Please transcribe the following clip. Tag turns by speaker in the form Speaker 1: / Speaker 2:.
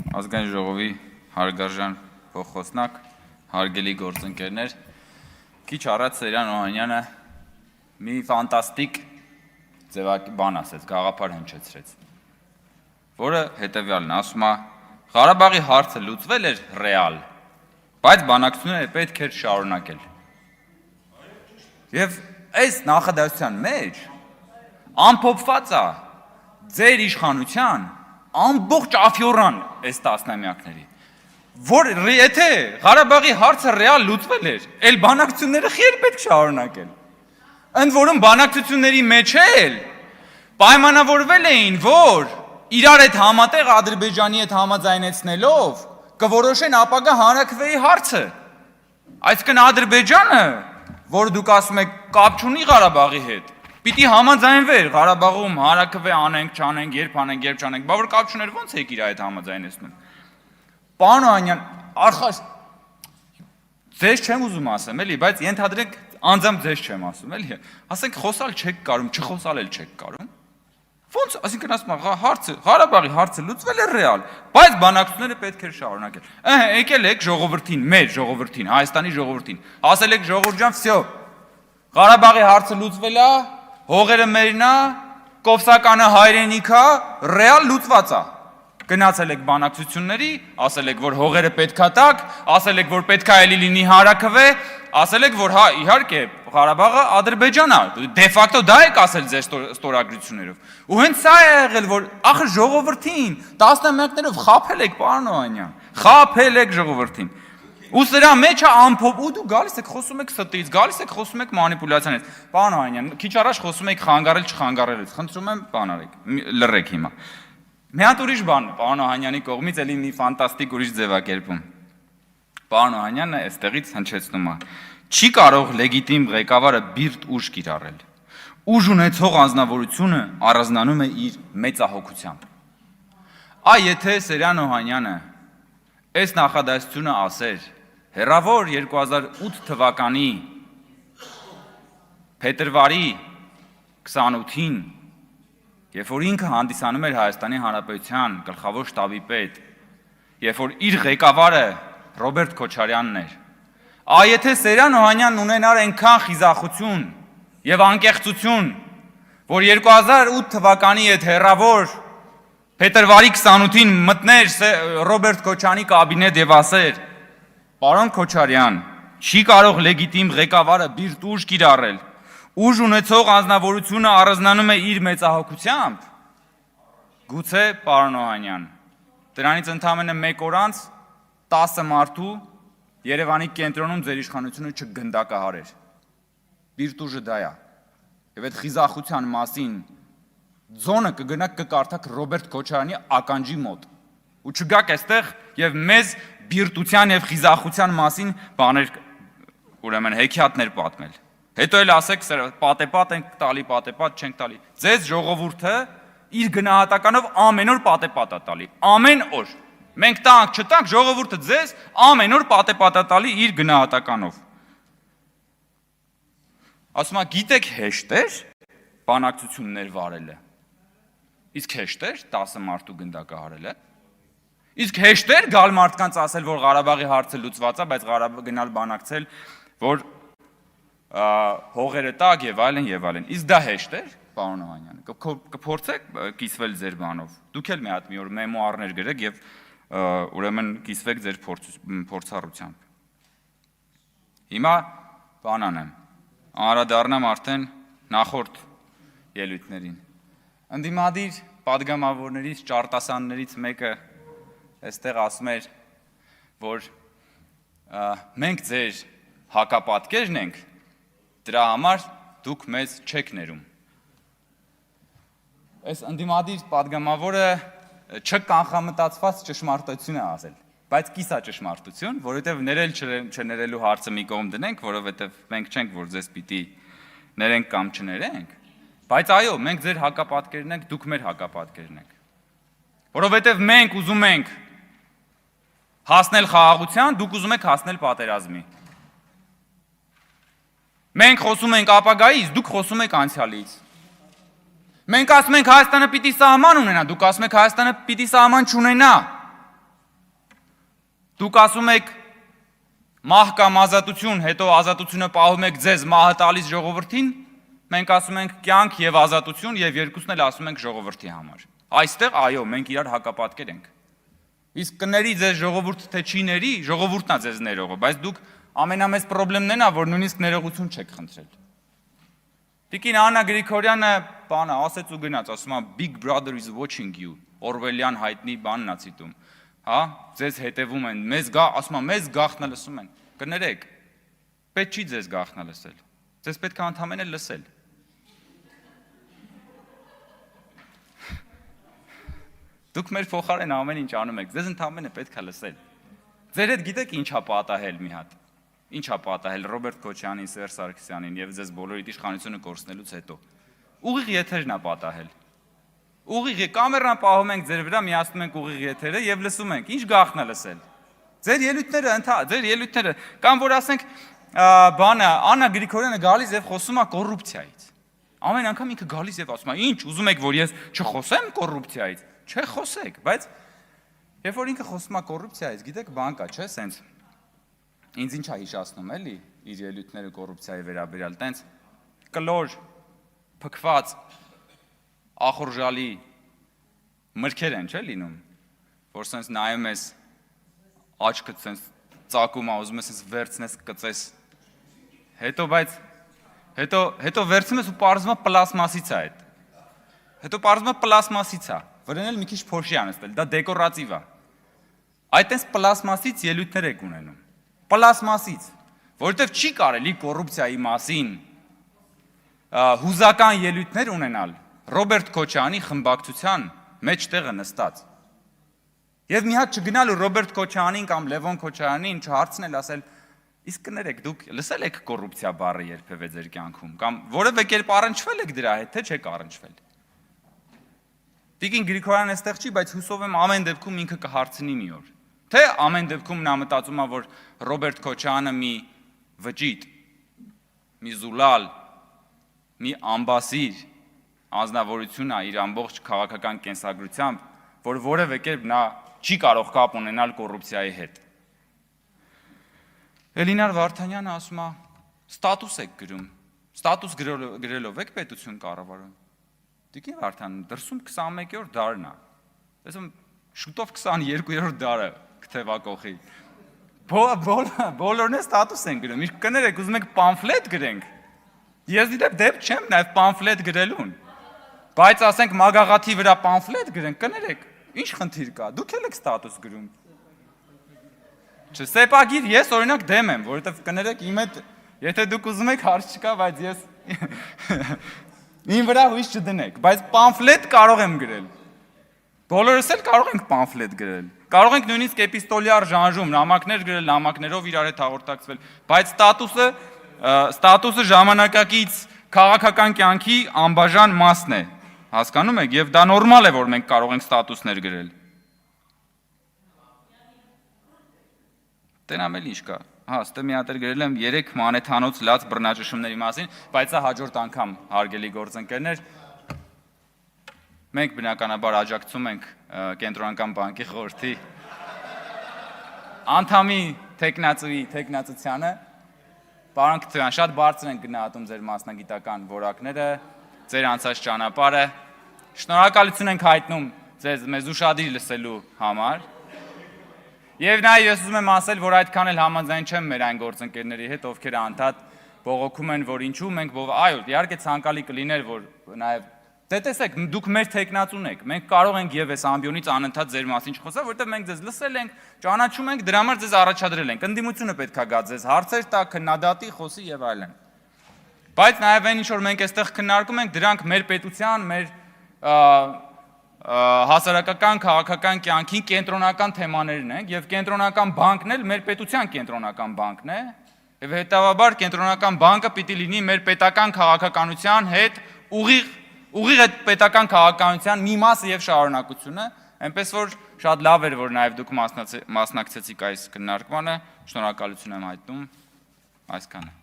Speaker 1: Ազգային ժողովի հարգարժան փոխոսնակ, հարգելի գործընկերներ, քիչ առաջ Սերյան Օհանյանը մի ֆանտաստիկ բան ասեց, գաղափար հնչեցրեց, որը հետևյալն ասում է, Ղարաբաղի հարցը լուծվել էր ռեալ, բայց բանակցությունները պետք էր շարունակել։ Եվ այս նախադասության մեջ ամփոփված է ձեր իշխանության ամբողջ աֆյորան այս տասնամյակների, որ եթե Ղարաբաղի հարցը ռեալ լուծվել էր, էլ բանակցությունները խի էր պետք շարունակել։ Ընդ որում բանակցությունների մեջ էլ պայմանավորվել էին, որ իրար հետ համատեղ Ադրբեջանի հետ համաձայնեցնելով կորոշեն ապագա հանրաքվեի հարցը։ Այսինքն Ադրբեջանը, որ դուք ասում եք կապ չունի Ղարաբաղի հետ, պիտի համաձայնվեր Ղարաբաղում հանրաքվե անենք, չանենք, երբ չանենք, բա որ կապ չուներ ո՞նց եք իր հետ համաձայնեցնում։ Պարոն Օհանյան, արխաշ ձեզ չեմ ուզում ասեմ, էլի, բայց ենթադրենք անձամբ ձեզ չեմ ասում, էլի։ Ասենք խոսալ չեք կարում, չխոսալ էլ չեք կարում։ Ոնց, այսինքն ասում եմ, Ղարաբաղի հարցը լուծվել է ռեալ, բայց բանակցությունները պետք է շարունակել։ Եկել եք ժողովրդին, մեր ժողովրդին, Հայաստանի ժողովրդին, ասել եք ժողովուրդ ջան, վсё, Ղարաբաղի հարցը լուծվել է, հողերը մերն է, կովսականը հայրենիք է, ռեալ լուծված է։ Գնացել եք բանակցությունների, ասել եք, որ հողերը պետքա տակ, ասել եք, որ պետքա էլի լինի հանրաքվե, ասել եք, որ հա իհարկե Ղարաբաղը Ադրբեջան է, դե ֆակտո դա եք ասել ձեր ստորագրություններով։ Ու հենց սա է եղել, որ ախր ժողովրդին տասնամյակներով խաբել եք, պարոն Օհանյան, խաբել եք ժողովրդին։ Ու սրա մեջ է ամփոփ, ու դու գալիս եք խոսում եք ստից, գալիս եք խոսում եք մանիպուլյացիաներից։ Պարոն Օհանյան, քիչ առաջ խոսում եք խանգարել չխանգարելից, խնդրում եմ բան արեք, լռեք հիմա։ Մի հատ ուրիշ բան, պարոն Օհանյանի կողմից էլի մի ֆանտաստիկ ուրիշ ձևակերպում։ Պարոն Օհանյանը այստեղից հնչեցնում է. չի կարող լեգիտիմ ղեկավարը բիրտ ուժ կիրառել։ Ուժ ունեցող անձնավորությունը առանձնանում է իր մեծահոգությամբ։ Եթե Սերյան Օհանյանը այս նախադասությունը ասեր հեռավոր 2008 թվականի փետրվարի 28-ին, երբ որ ինքը հանդիսանում էր Հայաստանի Հանրապետության գլխավոր շտաբի պետ, երբ որ իր ղեկավարը Ռոբերտ Քոչարյանն էր, եթե Սերյան Օհանյանն ունենար այնքան խիզախություն եւ անկեղծություն, որ 2008 թվականի այդ հեռավոր փետրվարի 28-ին մտներ Ռոբերտ Քոչարյանի կաբինետ եւ ասեր. Պարոն Քոչարյան, չի կարող լեգիտիմ ղեկավարը բիրտ ուժ կիրառել։ Ուժ ունեցող անձնավորությունը առանձնանում է իր մեծահոգությամբ։ Գուցե, պարոն Օհանյան, դրանից ընդամենը 1 օր անց 10 մարդու Երևանի կենտրոնում ձեր իշխանությունը չգնդակահարեր։ Բիրտ ուժը դա է։ Եվ այդ խիզախության մասին ձոնը կգնաք կկարդաք Ռոբերտ Քոչարյանի ականջի մոտ։ Ու չգաք այստեղ եւ մեզ բիրտության եւ խիզախության մասին բաներ, ուրեմն հեքիաթներ պատմել։ Հետո էլ ասեք, պատեպատ ենք տալի, պատեպատ չենք տալի։ Ձեզ ժողովուրդը իր գնահատականով ամեն օր պատեպատ է տալի։ Ամեն օր։ Մենք տանք, չտանք, ժողովուրդը ձեզ ամեն օր պատեպատ է տալի իր գնահատականով։ Ասում եմ, գիտեք հեշտ էր բանակցություններ վարելը։ Իսկ հեշտ էր 10 մարդու գնդակահարելը։ Իսկ հեշտ էր գալ մարդկանց ասել, որ Ղարաբաղի հարցը լուծված է, բայց գնալ բանակցել, որ հողերը տակ եւ այլն եւ այլն։ Իսկ դա հեշտ էր, պարոն Օհանյան։ Կփորձեք կիսվել ձեր բանով։ Դուք էլ մի օր մեմուարներ գրեք եւ ուրեմն կիսվեք ձեր փորձառությամբ։ Հիմա բան անեմ։ Անդրադառնամ արդեն նախորդ ելույթներին։ Ընդդիմադիր падգամավորներից, ճարտասաններից մեկը այստեղ ասում էր, որ մենք ձեր հակապատկերն ենք, դրա համար դուք մեզ չեք ներում։ Այս ընդդիմադիր падգամավորը չկանխամտածված ճշմարտություն է ասել, բայց կիսա ճշմարտություն, որովհետև ներել չներելու հարցը մի կողմ դնենք, որովհետև մենք չենք, որ ձեզ պիտի ներենք կամ չներենք, բայց այո, մենք ձեր հակապատկերն ենք, դուք մեր հակապատկերն եք, որովհետև մենք ուզում ենք հասնել խաղաղության, դուք ուզում եք հասնել պատերազմի։ Մենք խոսում ենք ապագայից, դուք խոսում եք անցյալից։ Մենք ասում ենք Հայաստանը պիտի սահման ունենա, դուք ասում եք Հայաստանը պիտի սահման չունենա։ Դուք ասում եք մահ կամ ազատություն, հետո ազատությունը պահում եք ձեզ, մահը տալիս ժողովրդին, մենք ասում ենք կյանք եւ ազատություն եւ երկուսն էլ ասում ենք ժողովրդի համար։ Այստեղ այո, մենք իրար հակապատկեր ենք։ Իսկ կների ձեզ ժողովուրդ թե չի ների, ժողովուրդն է ձեզ ներողը, բայց դուք ամենամեծ խնդիրն է, որ նույնիսկ ներողություն չեք խնդրել։ Տիկին Աննա Գրիգորյանը բանը ասեց ու գնաց, ասում է Big Brother is watching you, Օրվելյան հայտնի բանն է ցիտում, հա, ձեզ հետևում են, ասում է մեզ գաղտնը լսում են, կներեք, պետք չի ձեզ գաղտնը լսել, ձեզ պետք է ընդհանրապես լսել։ Դուք մեր փոխարեն ամեն ինչ անում եք, ձեզ ընդհանրապես պետք է լսել։ Ձեր հետ գիտեք ինչ է պատահել մի հատ։ Ինչ է պատահել Ռոբերտ Քոչյանին, Սերժ Սարգսյանին եւ ձեզ բոլորիդ իշխանությունը կորցնելուց հետո։ Ուղիղ եթերն է պատահել։ Ուղիղ կամերան պահում ենք ձեր վրա, միացնում ենք ուղիղ եթերը եւ լսում ենք։ Ինչ գաղտնը լսել։ Ձեր ելույթները, կամ որ ասենք բանը Աննա Գրիգորյանը գալիս եւ խոսում է կոռուպցիայից։ Ամեն անգամ ինքը գալիս եւ ասում է, ինչ ուզում եք որ ես չխոսեմ կոռուպցիայից։ Չէ, խոսեք, բայց երբ որ ինքը խոսում է կոռուպցիայից, գիտեք, բան կա, չէ, սենց ինձ ինչ է հիշացնում, էլի, իր ելույթները կոռուպցիայի վերաբերյալ, տենց կլոր, փքված, ախորժալի մրգեր են, չէ, լինում, որ սենց նայում ես, աչքդ սենց ծակում է, ուզում ես սենց վերցնես, կծես, հետո վերցնում ես ու պարզվում է պլաստմասից է այդ, հետո պարզվում է պլաստմասից է, վրան էլ մի քիչ փոշի անստել, դա դեկորատիվ է, այդ տենց պլաստմասից ելույթներ եք ունենում, պլաստմասից, որովհետև չի կարելի կոռուպցիայի մասին հուզական ելույթներ ունենալ Ռոբերտ Քոչյանի խմբակցության մեջտեղը նստած։ Եվ մի հատ չգնալ ու Ռոբերտ Քոչյանին կամ Լևոն Քոչյանին չհարցնել, ասել, իսկ կներեք, դուք լսել եք կոռուպցիա բառը երբևէ ձեր կյանքում, կամ որևէ կերպ առնչվել եք դրա հետ, թե չեք առնչվել։ Տիկին Գրիգորյանը այստեղ չի, բայց հուսով եմ ամեն դեպքում ինքը կհարցնի մի օր։ Թե ամեն դեպքում նա մտածում է, որ Ռոբերտ Քոչյանը մի վճիտ, մի զուլալ, մի ամբասիր անձնավորություն է իր ամբողջ քաղաքական կենսագրությամբ, որ որևէ կերպ նա չի կարող կապ ունենալ կոռուպցիայի հետ։ Էլինար Վարդանյանը ասում է, ստատուս եք գրում, ստատուս գրելով եք պետություն կառավարում։ Տիկին Վարդան, դրսում 21-րդ դարն է, այսինքն շուտով 22-րդ դարը կթևակողի։ Բոլորն է ստատուս են գրում, իսկ կներեք, ուզում եք պամֆլետ գրենք։ Ես դեպ չեմ նաև պամֆլետ գրելուն։ Բայց ասենք մագաղաթի վրա պամֆլետ գրենք, կներեք, ինչ խնդիր կա, դուք էլ եք ստատուս գրում։ Չսեպագիր, ես օրինակ դեմ եմ, որովհետև կներեք, իմ հետ, եթե դուք ուզում եք հարց չկա, բայց ես իմ վրա հույս չդնեք, բայց պամֆլետ կարող եմ գրել։ Բոլորս էլ կարող ենք պամֆլետ գրել։ Կարող ենք նույնիսկ էպիստոլյար ժանրում նամակներ գրել, նամակներով իրար հետ հաղորդակցվել, բայց ստատուսը ժամանակակից քաղաքական կյանքի անբաժան մասն է, հասկանում եք, եւ դա նորմալ է, որ մենք կարող ենք ստատուսներ գրել։ Տենամ էլ ինչ կա։ Հա, ստե մի հատ գրել եմ 3 մանեթանոց լաց բռնաճշումների մասին, բայց սա հաջորդ անգամ հարգելի գործընկերներ, մենք բնականաբար աջակցում ենք Կենտրոնական բանկի խորհրդի անդամի տեխնացությանը, պարոն Քթոյան, շատ բարձր ենք գնահատում ձեր մասնագիտական որակները, ձեր անցած ճանապարհը, շնորհակալություն ենք հայտնում մեզ ուշադիր լսելու համար։ Եվ նաև ես ուզում եմ ասել, որ այդքան էլ համաձայն չեմ մեր այն գործընկերների հետ, ովքեր անդադ բողոքում են, որ ինչու մենք այո, իհարկե ցանկալի կլիներ, որ նաև դե տեսեք, դուք մեր տեխնացուն եք, մենք կարող ենք եւս ամբիոնից անընդհատ ձեր մասին չխոսել, որովհետև մենք ձեզ լսել ենք, ճանաչում ենք, դրա համար ձեզ առաջադրել ենք, ընդդիմությունը պետք է գա ձեզ հարցեր տա, քննադատի, խոսի եւ այլն։ Բայց նաև այն ինչ որ մենք այստեղ քննարկում ենք, դրանք մեր պետության, մեր հասարակական քաղաքական կյանքի կենտրոնական թեմաներն են եւ կենտրոնական բանկն էլ մեր պետության կենտրոնական բանկն է եւ հետեւաբար կենտրոնական բանկը պիտի լինի մեր պետական քաղաքականության հետ ուղիղ այդ պետական քաղաքականության մի մասը եւ շարունակությունը, այնպես որ շատ լավ էր որ նաեւ դուք մասնակցեցիք այս քննարկմանը, շնորհակալություն եմ հայտնում այսքանը։